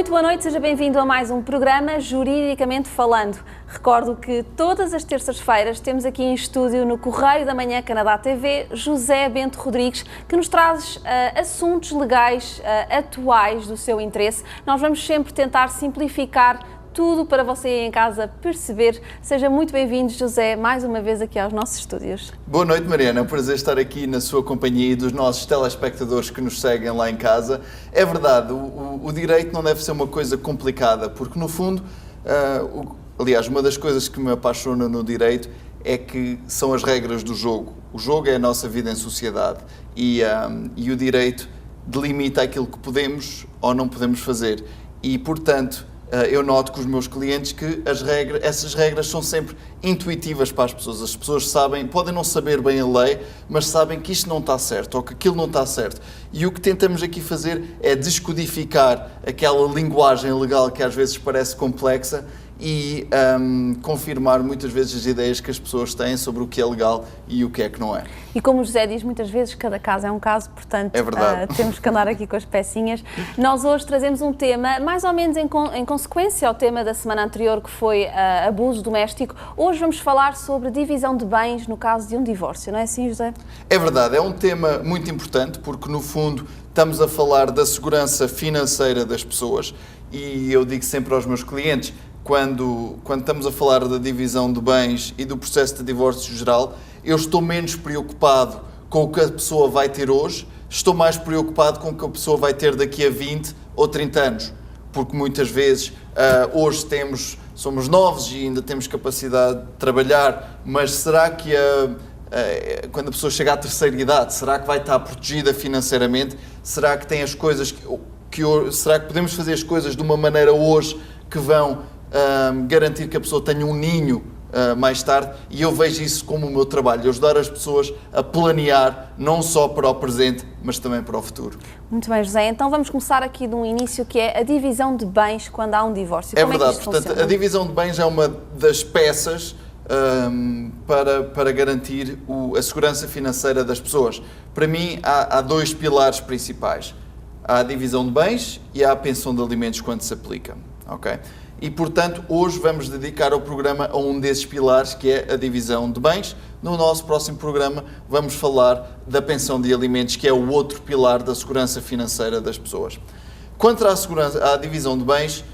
muito boa noite, seja bem-vindo a mais um programa Juridicamente Falando. Recordo que todas as terças-feiras temos aqui em estúdio no Correio da Manhã Canadá TV José Bento Rodrigues, que nos traz assuntos legais atuais do seu interesse. Nós vamos sempre tentar simplificar tudo para você aí em casa perceber. Seja muito bem-vindo, José, mais uma vez aqui aos nossos estúdios. Boa noite, Mariana. É um prazer estar aqui na sua companhia e dos nossos telespectadores que nos seguem lá em casa. É verdade, o direito não deve ser uma coisa complicada, porque no fundo, aliás, uma das coisas que me apaixona no direito é que são as regras do jogo. O jogo é a nossa vida em sociedade e o direito delimita aquilo que podemos ou não podemos fazer. E, portanto, eu noto com os meus clientes que essas regras são sempre intuitivas para as pessoas. As pessoas sabem, podem não saber bem a lei, mas sabem que isto não está certo ou que aquilo não está certo. E o que tentamos aqui fazer é descodificar aquela linguagem legal que às vezes parece complexa e confirmar muitas vezes as ideias que as pessoas têm sobre o que é legal e o que é que não é. E como o José diz, muitas vezes cada caso é um caso, portanto é verdade. Temos que andar aqui com as pecinhas. Nós hoje trazemos um tema mais ou menos em consequência ao tema da semana anterior, que foi abuso doméstico. Hoje vamos falar sobre divisão de bens no caso de um divórcio, não é assim, José? É verdade, é um tema muito importante porque no fundo estamos a falar da segurança financeira das pessoas e eu digo sempre aos meus clientes, quando estamos a falar da divisão de bens e do processo de divórcio geral, eu estou menos preocupado com o que a pessoa vai ter hoje, estou mais preocupado com o que a pessoa vai ter daqui a 20 ou 30 anos. Porque muitas vezes hoje somos novos e ainda temos capacidade de trabalhar, mas será que quando a pessoa chega à terceira idade, será que vai estar protegida financeiramente? Será que tem as coisas será que podemos fazer as coisas de uma maneira hoje que vão garantir que a pessoa tenha um ninho mais tarde? E eu vejo isso como o meu trabalho, ajudar as pessoas a planear não só para o presente, mas também para o futuro. Muito bem, José. Então vamos começar aqui de um início, que é a divisão de bens quando há um divórcio. É verdade, portanto, a divisão de bens é uma das peças para garantir a segurança financeira das pessoas. Para mim, há dois pilares principais. Há a divisão de bens e há a pensão de alimentos quando se aplica. Okay? E, portanto, hoje vamos dedicar o programa a um desses pilares, que é a divisão de bens. No nosso próximo programa vamos falar da pensão de alimentos, que é o outro pilar da segurança financeira das pessoas. Quanto à divisão de bens,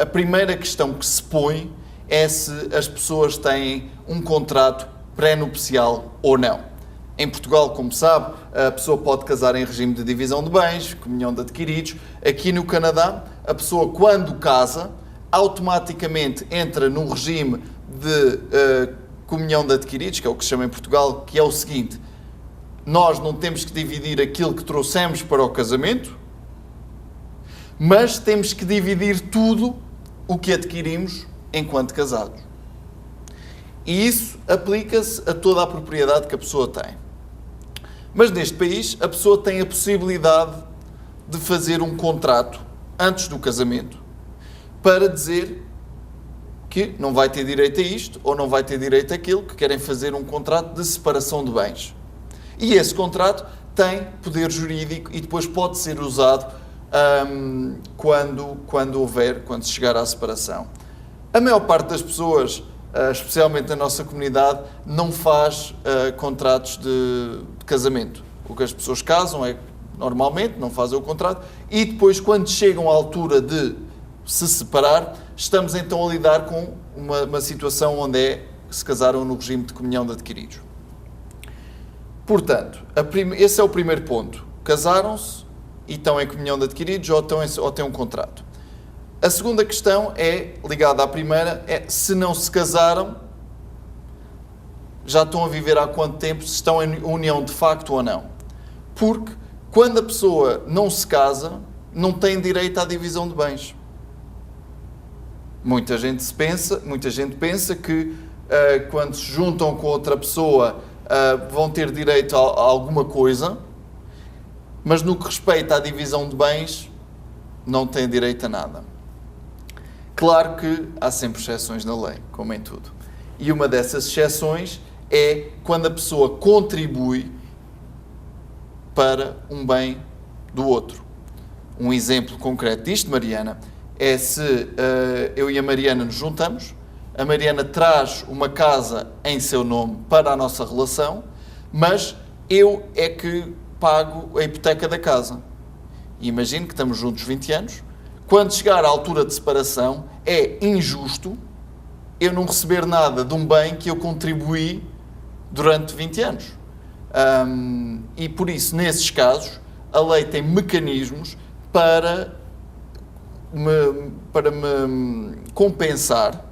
a primeira questão que se põe é se as pessoas têm um contrato pré-nupcial ou não. Em Portugal, como sabe, a pessoa pode casar em regime de divisão de bens, comunhão de adquiridos. Aqui no Canadá, a pessoa, quando casa, automaticamente entra num regime de comunhão de adquiridos, que é o que se chama em Portugal, que é o seguinte: nós não temos que dividir aquilo que trouxemos para o casamento, mas temos que dividir tudo o que adquirimos enquanto casados. E isso aplica-se a toda a propriedade que a pessoa tem. Mas neste país, a pessoa tem a possibilidade de fazer um contrato antes do casamento, para dizer que não vai ter direito a isto ou não vai ter direito àquilo, que querem fazer um contrato de separação de bens. E esse contrato tem poder jurídico e depois pode ser usado quando se chegar à separação. A maior parte das pessoas, especialmente na nossa comunidade, não faz contratos de casamento. O que as pessoas casam é, normalmente, não fazem o contrato e depois, quando chegam à altura de se separar, estamos então a lidar com uma situação onde se casaram no regime de comunhão de adquiridos. Portanto, esse é o primeiro ponto. Casaram-se e estão em comunhão de adquiridos ou têm um contrato. A segunda questão é, ligada à primeira, é se não se casaram, já estão a viver há quanto tempo, se estão em união de facto ou não. Porque quando a pessoa não se casa, não tem direito à divisão de bens. Muita gente pensa que quando se juntam com outra pessoa vão ter direito a alguma coisa, mas no que respeita à divisão de bens, não têm direito a nada. Claro que há sempre exceções na lei, como em tudo. E uma dessas exceções é quando a pessoa contribui para um bem do outro. Um exemplo concreto disto, Mariana, é se eu e a Mariana nos juntamos, a Mariana traz uma casa em seu nome para a nossa relação, mas eu é que pago a hipoteca da casa. E imagino que estamos juntos 20 anos, quando chegar à altura de separação, é injusto eu não receber nada de um bem que eu contribuí durante 20 anos. E por isso, nesses casos, a lei tem mecanismos para me compensar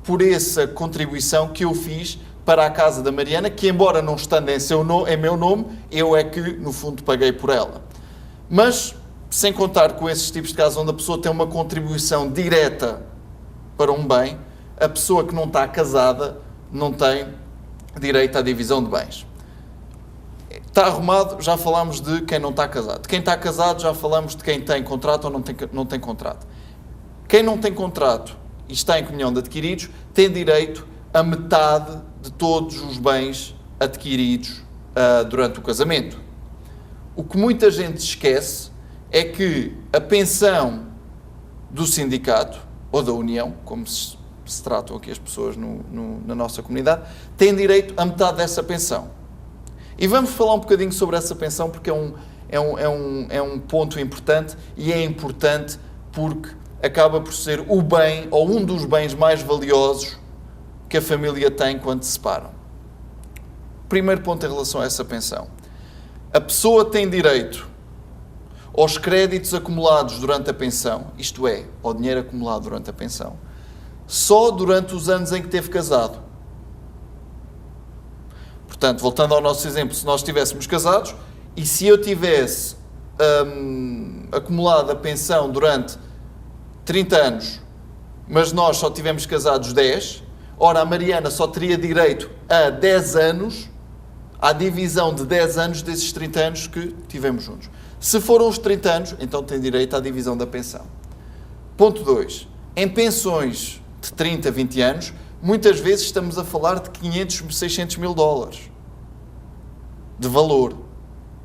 por essa contribuição que eu fiz para a casa da Mariana, que embora não estando em meu nome, eu é que, no fundo, paguei por ela. Mas, sem contar com esses tipos de casos onde a pessoa tem uma contribuição direta para um bem, a pessoa que não está casada não tem direito à divisão de bens. Está arrumado, já falámos de quem não está casado. De quem está casado, já falamos de quem tem contrato ou não tem contrato. Quem não tem contrato e está em comunhão de adquiridos, tem direito a metade de todos os bens adquiridos durante o casamento. O que muita gente esquece é que a pensão do sindicato, ou da união, como se tratam aqui as pessoas na nossa comunidade, tem direito a metade dessa pensão. E vamos falar um bocadinho sobre essa pensão, porque é um ponto importante, e é importante porque acaba por ser o bem, ou um dos bens mais valiosos que a família tem quando se separam. Primeiro ponto em relação a essa pensão. A pessoa tem direito aos créditos acumulados durante a pensão, isto é, ao dinheiro acumulado durante a pensão, só durante os anos em que esteve casado. Portanto, voltando ao nosso exemplo, se nós estivéssemos casados e se eu tivesse acumulado a pensão durante 30 anos, mas nós só tivemos casados 10, ora, a Mariana só teria direito a 10 anos, à divisão de 10 anos desses 30 anos que tivemos juntos. Se foram os 30 anos, então tem direito à divisão da pensão. Ponto 2. Em pensões de 30, 20 anos, muitas vezes estamos a falar de 500, 600 mil dólares de valor.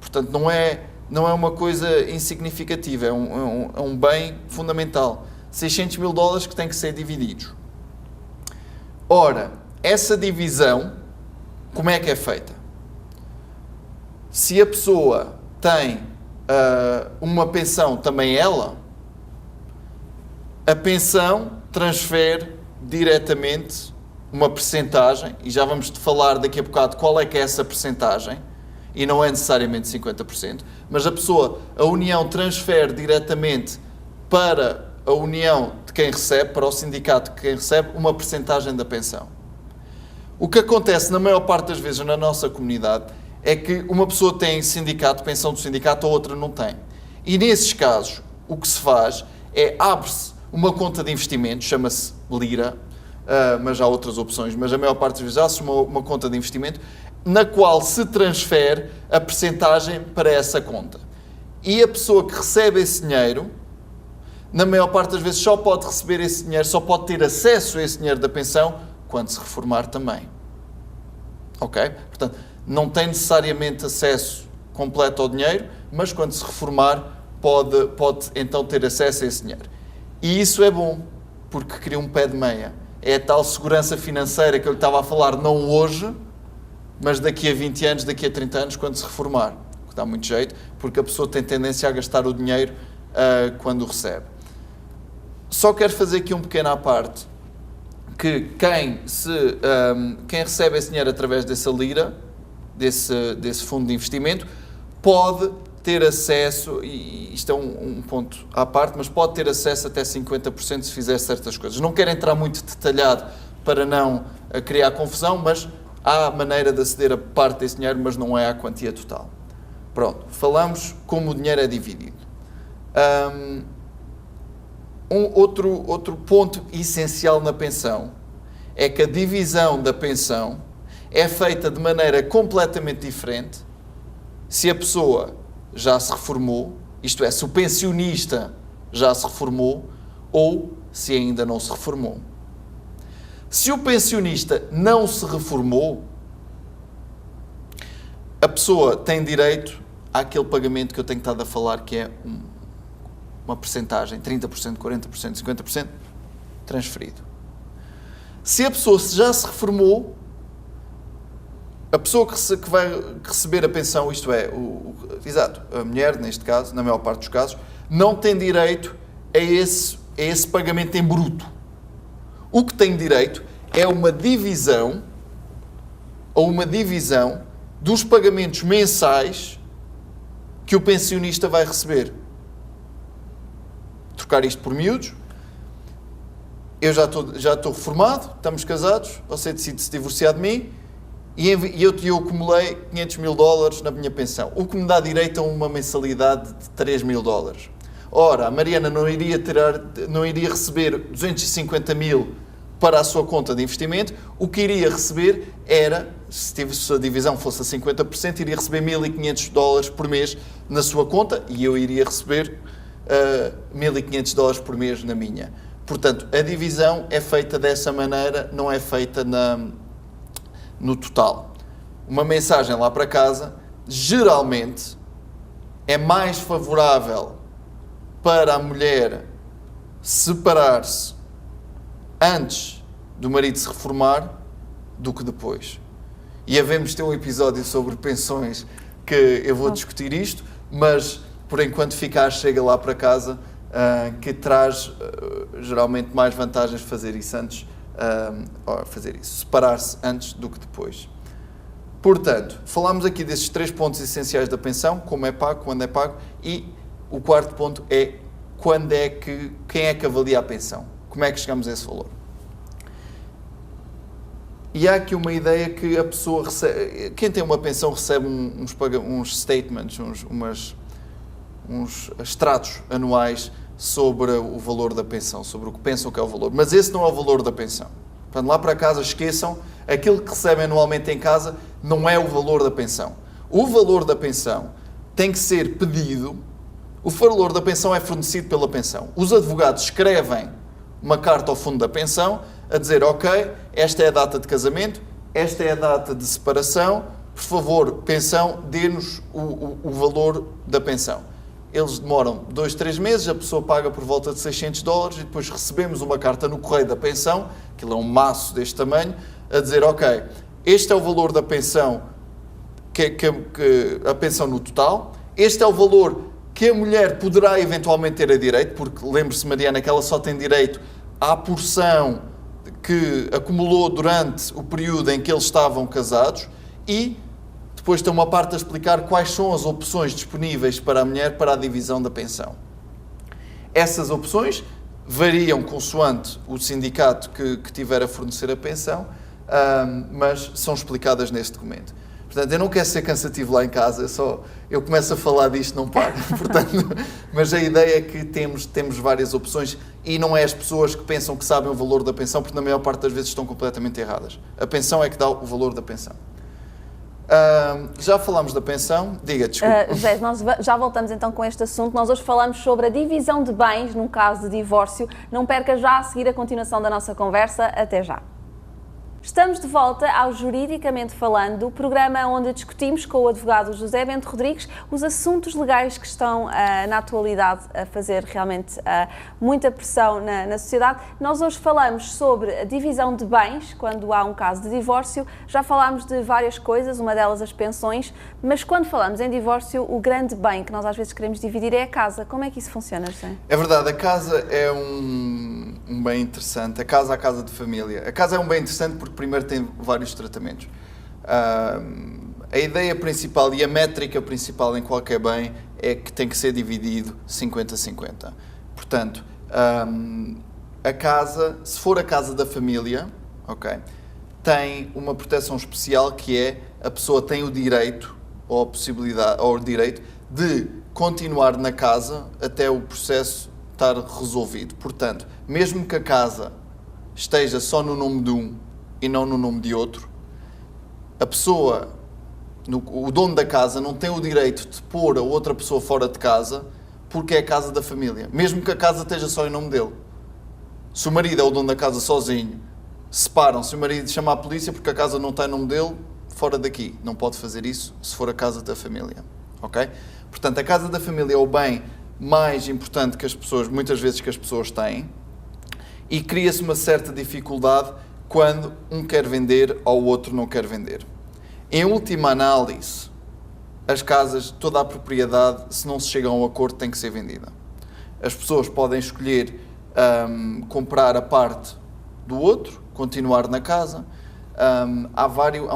Portanto, não é uma coisa insignificativa, é um bem fundamental. 600 mil dólares que têm que ser divididos. Ora, essa divisão, como é que é feita? Se a pessoa tem uma pensão, também ela, a pensão transfere diretamente uma percentagem, e já vamos falar daqui a bocado qual é que é essa percentagem, e não é necessariamente 50%, mas a união transfere diretamente para a união de quem recebe, para o sindicato de quem recebe, uma percentagem da pensão. O que acontece na maior parte das vezes na nossa comunidade é que uma pessoa tem sindicato, pensão do sindicato, a outra não tem. E nesses casos, o que se faz é abre-se uma conta de investimento, chama-se Lira, mas há outras opções, mas a maior parte das vezes há-se uma conta de investimento, na qual se transfere a percentagem para essa conta. E a pessoa que recebe esse dinheiro, na maior parte das vezes só pode receber esse dinheiro, só pode ter acesso a esse dinheiro da pensão quando se reformar também. Ok? Portanto, não tem necessariamente acesso completo ao dinheiro, mas quando se reformar pode então ter acesso a esse dinheiro. E isso é bom, porque cria um pé de meia. É a tal segurança financeira que eu lhe estava a falar, não hoje, mas daqui a 20 anos, daqui a 30 anos, quando se reformar. Que dá muito jeito, porque a pessoa tem tendência a gastar o dinheiro quando o recebe. Só quero fazer aqui um pequeno à parte, que quem recebe esse dinheiro através dessa lira, desse fundo de investimento, pode ter acesso, e isto é um ponto à parte, mas pode ter acesso até 50% se fizer certas coisas. Não quero entrar muito detalhado para não criar confusão, mas há maneira de aceder a parte desse dinheiro, mas não é a quantia total. Pronto, falamos como o dinheiro é dividido. Outro ponto essencial na pensão é que a divisão da pensão é feita de maneira completamente diferente se a pessoa já se reformou, isto é, se o pensionista já se reformou ou se ainda não se reformou. Se o pensionista não se reformou, a pessoa tem direito àquele pagamento que eu tenho estado a falar, que é uma percentagem, 30%, 40%, 50%, transferido. Se a pessoa já se reformou, a pessoa que vai receber a pensão, isto é, exato, a mulher, neste caso, na maior parte dos casos, não tem direito a esse pagamento em bruto. O que tem direito é uma divisão dos pagamentos mensais que o pensionista vai receber. Trocar isto por miúdos. Eu já estou reformado, estamos casados, você decide se divorciar de mim e eu acumulei $500.000 na minha pensão, o que me dá direito a uma mensalidade de $3.000. Ora, a Mariana não iria receber 250 mil para a sua conta de investimento, o que iria receber era, se a divisão fosse a 50%, iria receber $1.500 por mês na sua conta e eu iria receber $1.500 por mês na minha. Portanto, a divisão é feita dessa maneira, não é feita no total. Uma mensagem lá para casa, geralmente, é mais favorável para a mulher separar-se antes do marido se reformar do que depois. E havemos ter um episódio sobre pensões que eu vou discutir isto, mas por enquanto chega lá para casa, que traz geralmente mais vantagens fazer isso antes, separar-se antes do que depois. Portanto, falámos aqui desses 3 pontos essenciais da pensão, como é pago, quando é pago, e o quarto ponto é quem é que avalia a pensão? Como é que chegamos a esse valor? E há aqui uma ideia que a pessoa recebe, quem tem uma pensão recebe uns statements, uns extratos anuais sobre o valor da pensão, sobre o que pensam que é o valor. Mas esse não é o valor da pensão. Portanto, lá para casa, esqueçam, aquilo que recebem anualmente em casa não é o valor da pensão. O valor da pensão tem que ser pedido, o valor da pensão é fornecido pela pensão. Os advogados escrevem uma carta ao fundo da pensão a dizer, ok, esta é a data de casamento, esta é a data de separação, por favor, pensão, dê-nos o valor da pensão. Eles demoram 2, 3 meses, a pessoa paga por volta de $600 e depois recebemos uma carta no correio da pensão, aquilo é um maço deste tamanho, a dizer, ok, este é o valor da pensão, a pensão no total, este é o valor que a mulher poderá eventualmente ter a direito, porque lembre-se, Mariana, que ela só tem direito à porção que acumulou durante o período em que eles estavam casados, e depois tem uma parte a explicar quais são as opções disponíveis para a mulher para a divisão da pensão. Essas opções variam consoante o sindicato que tiver a fornecer a pensão, mas são explicadas neste documento. Portanto, eu não quero ser cansativo lá em casa, eu começo a falar disto, não paro. Portanto, mas a ideia é que temos várias opções e não é as pessoas que pensam que sabem o valor da pensão, porque na maior parte das vezes estão completamente erradas. A pensão é que dá o valor da pensão. Já falámos da pensão, diga, desculpa. José, nós já voltamos então com este assunto. Nós hoje falamos sobre a divisão de bens num caso de divórcio. Não perca já a seguir a continuação da nossa conversa. Até já. Estamos de volta ao Juridicamente Falando, o programa onde discutimos com o advogado José Bento Rodrigues os assuntos legais que estão na atualidade a fazer realmente muita pressão na sociedade. Nós hoje falamos sobre a divisão de bens, quando há um caso de divórcio. Já falámos de várias coisas, uma delas as pensões, mas quando falamos em divórcio, o grande bem que nós às vezes queremos dividir é a casa. Como é que isso funciona, José? É verdade, a casa é um bem interessante, a casa de família. A casa é um bem interessante porque primeiro tem vários tratamentos. A ideia principal e a métrica principal em qualquer bem é que tem que ser dividido 50-50. Portanto, a casa, se for a casa da família, okay, tem uma proteção especial que é a pessoa tem o direito ou a possibilidade ou o direito de continuar na casa até o processo estar resolvido. Portanto, mesmo que a casa esteja só no nome de um e não no nome de outro, a pessoa, o dono da casa, não tem o direito de pôr a outra pessoa fora de casa porque é a casa da família, mesmo que a casa esteja só em nome dele. Se o marido é o dono da casa sozinho, separam-se, o marido chama a polícia porque a casa não está em nome dele, fora daqui. Não pode fazer isso se for a casa da família. Ok? Portanto, a casa da família é o bem mais importante que as pessoas, muitas vezes que as pessoas têm, e cria-se uma certa dificuldade quando um quer vender ou o outro não quer vender. Em última análise, as casas, toda a propriedade, se não se chega a um acordo, tem que ser vendida. As pessoas podem escolher comprar a parte do outro, continuar na casa. Há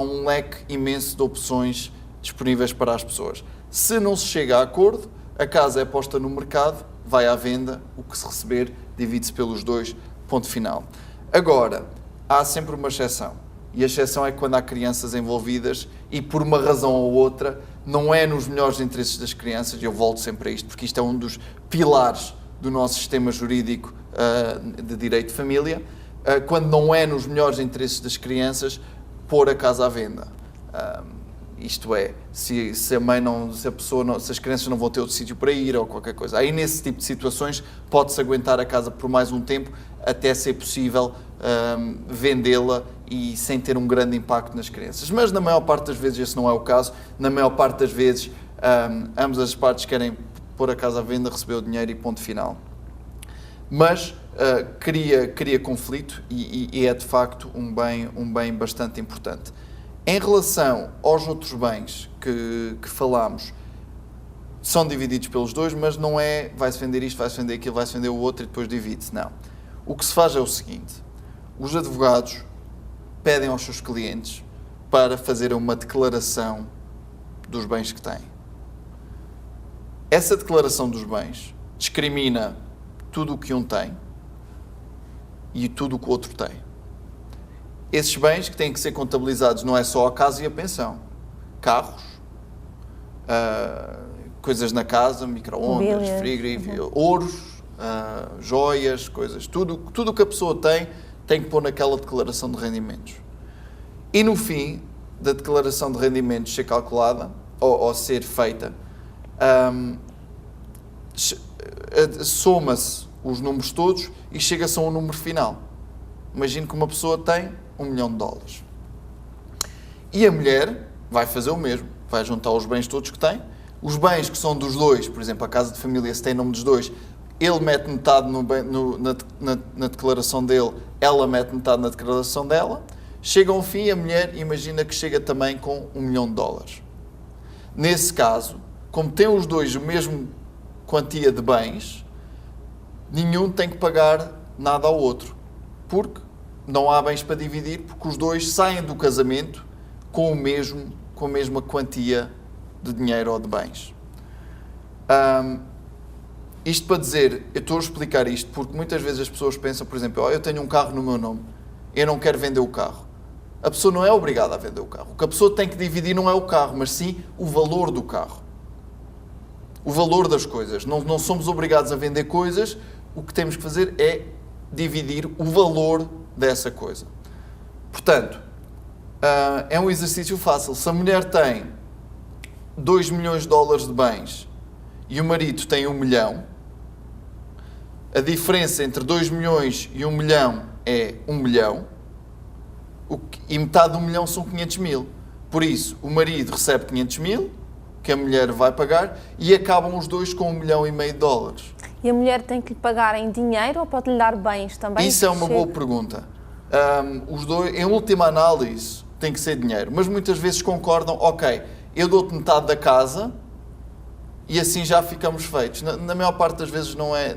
um leque imenso de opções disponíveis para as pessoas. Se não se chega a acordo, a casa é posta no mercado, vai à venda, o que se receber divide-se pelos dois, ponto final. Agora, há sempre uma exceção. E a exceção é quando há crianças envolvidas e, por uma razão ou outra, não é nos melhores interesses das crianças, e eu volto sempre a isto, porque isto é um dos pilares do nosso sistema jurídico de direito de família, quando não é nos melhores interesses das crianças pôr a casa à venda. Isto é, se as crianças não vão ter outro sítio para ir ou qualquer coisa. Aí, nesse tipo de situações, pode-se aguentar a casa por mais um tempo até ser possível vendê-la e sem ter um grande impacto nas crianças. Mas, na maior parte das vezes, esse não é o caso. Na maior parte das vezes, ambas as partes querem pôr a casa à venda, receber o dinheiro e ponto final. Mas cria conflito e é, de facto, um bem bastante importante. Em relação aos outros bens que falámos, são divididos pelos dois, mas não é vai-se vender isto, vai-se vender aquilo, vai-se vender o outro e depois divide-se. Não. O que se faz é o seguinte: os advogados pedem aos seus clientes para fazerem uma declaração dos bens que têm. Essa declaração dos bens discrimina tudo o que um tem e tudo o que o outro tem. Esses bens que têm que ser contabilizados não é só a casa e a pensão. Carros, coisas na casa, micro-ondas, frigorífico, ouros, joias, coisas. Tudo o que a pessoa tem que pôr naquela declaração de rendimentos. E no fim da declaração de rendimentos ser calculada, ou ser feita, soma-se os números todos e chega-se a um número final. Imagino que uma pessoa tem $1 milhão. E a mulher vai fazer o mesmo, vai juntar os bens todos que tem. Os bens que são dos dois, por exemplo, a casa de família, se tem nome dos dois, ele mete metade na declaração dele, ela mete metade na declaração dela. Chega ao fim e a mulher imagina que chega também com $1 milhão. Nesse caso, como têm os dois a mesma quantia de bens, nenhum tem que pagar nada ao outro, porque não há bens para dividir, porque os dois saem do casamento com a mesma quantia de dinheiro ou de bens. Isto para dizer, eu estou a explicar isto porque muitas vezes as pessoas pensam, por exemplo, eu tenho um carro no meu nome, eu não quero vender o carro. A pessoa não é obrigada a vender o carro. O que a pessoa tem que dividir não é o carro, mas sim o valor do carro. O valor das coisas. Não somos obrigados a vender coisas, o que temos que fazer é dividir o valor dessa coisa. Portanto, é um exercício fácil. Se a mulher tem $2 milhões de bens e o marido tem $1 milhão, a diferença entre 2 milhões e 1 milhão é 1 milhão, e metade de 1 milhão são 500 mil. Por isso, o marido recebe 500 mil, que a mulher vai pagar, e acabam os dois com $1,5 milhão. E a mulher tem que lhe pagar em dinheiro ou pode lhe dar bens também? Isso é uma boa pergunta. Os dois, em última análise, tem que ser dinheiro, mas muitas vezes concordam, ok, eu dou-te metade da casa e assim já ficamos feitos. Na maior parte das vezes não é...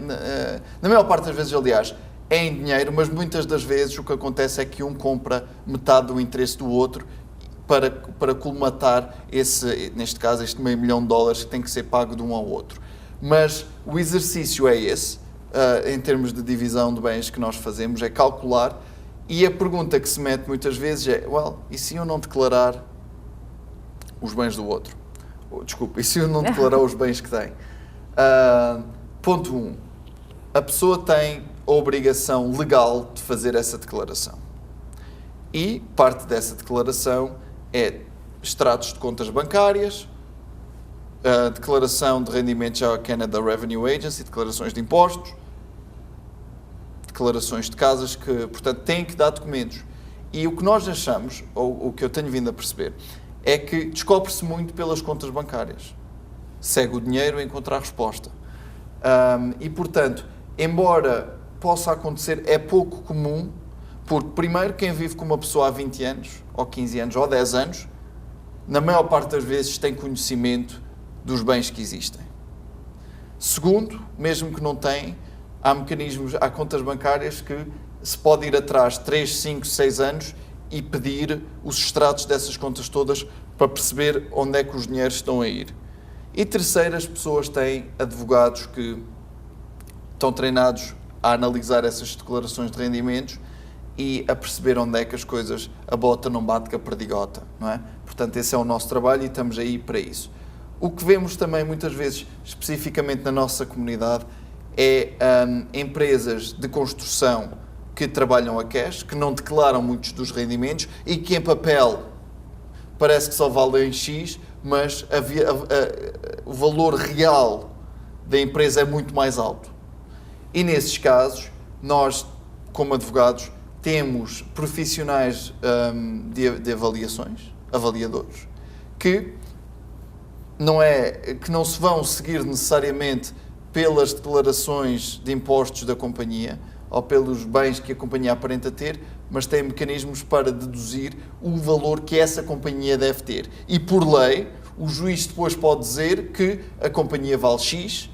Na maior parte das vezes, aliás, é em dinheiro, mas muitas das vezes o que acontece é que um compra metade do interesse do outro para colmatar neste caso, este $500 mil que tem que ser pago de um ao outro. Mas o exercício é esse, em termos de divisão de bens que nós fazemos, é calcular, e a pergunta que se mete muitas vezes é, e se eu não declarar os bens do outro? Desculpa, e se eu não declarar os bens que tem? Ponto 1. A pessoa tem a obrigação legal de fazer essa declaração. E parte dessa declaração é extratos de contas bancárias, a declaração de rendimentos à Canada Revenue Agency, declarações de impostos, declarações de casas, que, portanto, têm que dar documentos. E o que nós achamos, ou o que eu tenho vindo a perceber, é que descobre-se muito pelas contas bancárias. Segue o dinheiro a encontrar a resposta. E, portanto, embora possa acontecer, é pouco comum, porque, primeiro, quem vive com uma pessoa há 20 anos, ou 15 anos, ou 10 anos, na maior parte das vezes tem conhecimento dos bens que existem. Segundo, mesmo que não tem, há mecanismos, há contas bancárias que se pode ir atrás 3, 5, 6 anos e pedir os extratos dessas contas todas para perceber onde é que os dinheiros estão a ir. E terceiro, as pessoas têm advogados que estão treinados a analisar essas declarações de rendimentos e a perceber onde é que as coisas, a bota não bate com a perdigota, não é? Portanto, esse é o nosso trabalho e estamos aí para isso. O que vemos também muitas vezes, especificamente na nossa comunidade, é empresas de construção que trabalham a cash, que não declaram muitos dos rendimentos e que em papel parece que só valem X, mas o valor real da empresa é muito mais alto. E nesses casos, nós, como advogados, temos profissionais de avaliações, avaliadores, que não se vão seguir necessariamente pelas declarações de impostos da companhia ou pelos bens que a companhia aparenta ter, mas têm mecanismos para deduzir o valor que essa companhia deve ter. E, por lei, o juiz depois pode dizer que a companhia vale X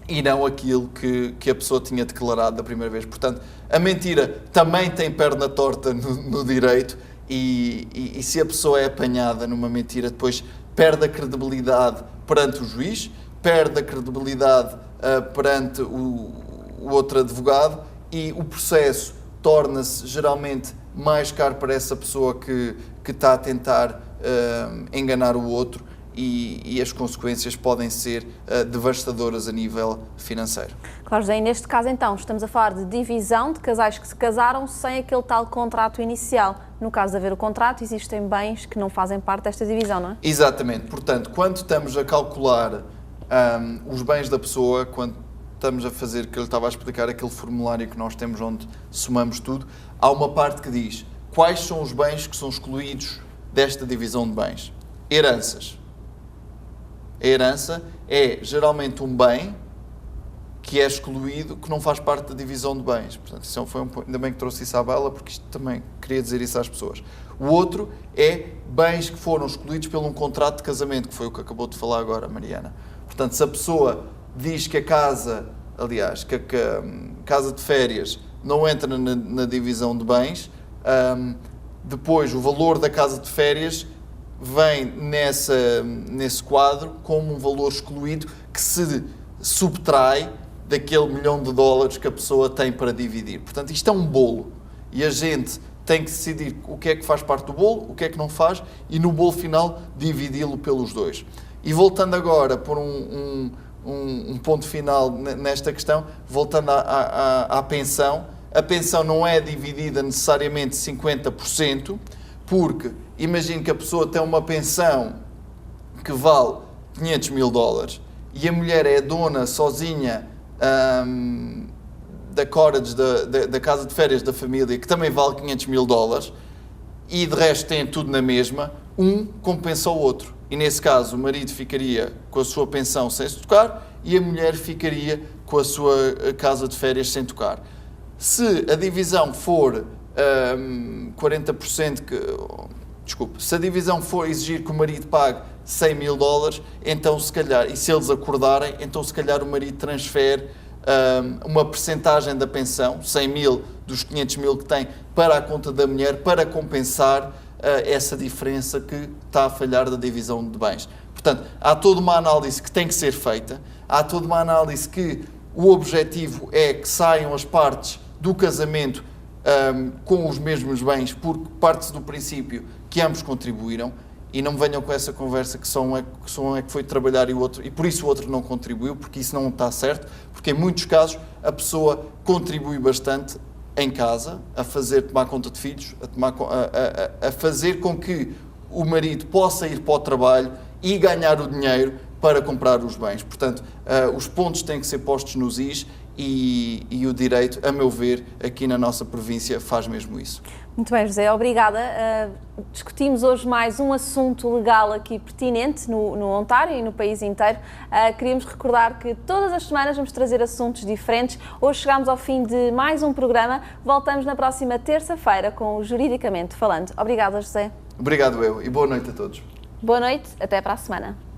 e não aquilo que a pessoa tinha declarado da primeira vez. Portanto, a mentira também tem perna torta no direito e se a pessoa é apanhada numa mentira, depois perde a credibilidade perante o juiz, perde a credibilidade perante o outro advogado e o processo torna-se geralmente mais caro para essa pessoa que está a tentar enganar o outro e as consequências podem ser devastadoras a nível financeiro. Claro, José, e neste caso então estamos a falar de divisão de casais que se casaram sem aquele tal contrato inicial. No caso de haver o contrato, existem bens que não fazem parte desta divisão, não é? Exatamente. Portanto, quando estamos a calcular os bens da pessoa, quando estamos a fazer, que eu lhe estava a explicar, aquele formulário que nós temos onde somamos tudo, há uma parte que diz quais são os bens que são excluídos desta divisão de bens. Heranças. A herança é geralmente um bem que é excluído, que não faz parte da divisão de bens. Portanto, isso foi ainda bem que trouxe isso à baila, porque isto também queria dizer isso às pessoas. O outro é bens que foram excluídos por um contrato de casamento, que foi o que acabou de falar agora, Mariana. Portanto, se a pessoa diz que a casa, aliás, que a casa de férias não entra na divisão de bens, depois o valor da casa de férias vem nesse quadro como um valor excluído que se subtrai daquele $1 milhão que a pessoa tem para dividir. Portanto, isto é um bolo e a gente tem que decidir o que é que faz parte do bolo, o que é que não faz e no bolo final dividi-lo pelos dois. E voltando agora por um ponto final nesta questão, voltando à pensão, a pensão não é dividida necessariamente 50%, porque imagine que a pessoa tem uma pensão que vale $500 mil e a mulher é dona sozinha da cottage, da casa de férias da família, que também vale $500 mil e de resto tem tudo na mesma, um compensa o outro. E nesse caso o marido ficaria com a sua pensão sem se tocar e a mulher ficaria com a sua casa de férias sem tocar. Se a divisão for 40%, se a divisão for exigir que o marido pague $100 mil, então se calhar, e se eles acordarem, então se calhar o marido transfere uma percentagem da pensão, 100 mil dos 500 mil que tem, para a conta da mulher, para compensar essa diferença que está a falhar da divisão de bens. Portanto, há toda uma análise que tem que ser feita, há toda uma análise que o objetivo é que saiam as partes do casamento com os mesmos bens, porque parte-se do princípio que ambos contribuíram, e não me venham com essa conversa que só um é que foi trabalhar e por isso o outro não contribuiu, porque isso não está certo, porque em muitos casos a pessoa contribui bastante em casa, a tomar conta de filhos, a fazer com que o marido possa ir para o trabalho e ganhar o dinheiro para comprar os bens. Portanto, os pontos têm que ser postos nos is e o direito, a meu ver, aqui na nossa província faz mesmo isso. Muito bem, José, obrigada. Discutimos hoje mais um assunto legal aqui pertinente no Ontário e no país inteiro. Queríamos recordar que todas as semanas vamos trazer assuntos diferentes. Hoje chegámos ao fim de mais um programa. Voltamos na próxima terça-feira com o Juridicamente Falando. Obrigada, José. Obrigado eu e boa noite a todos. Boa noite, até para a semana.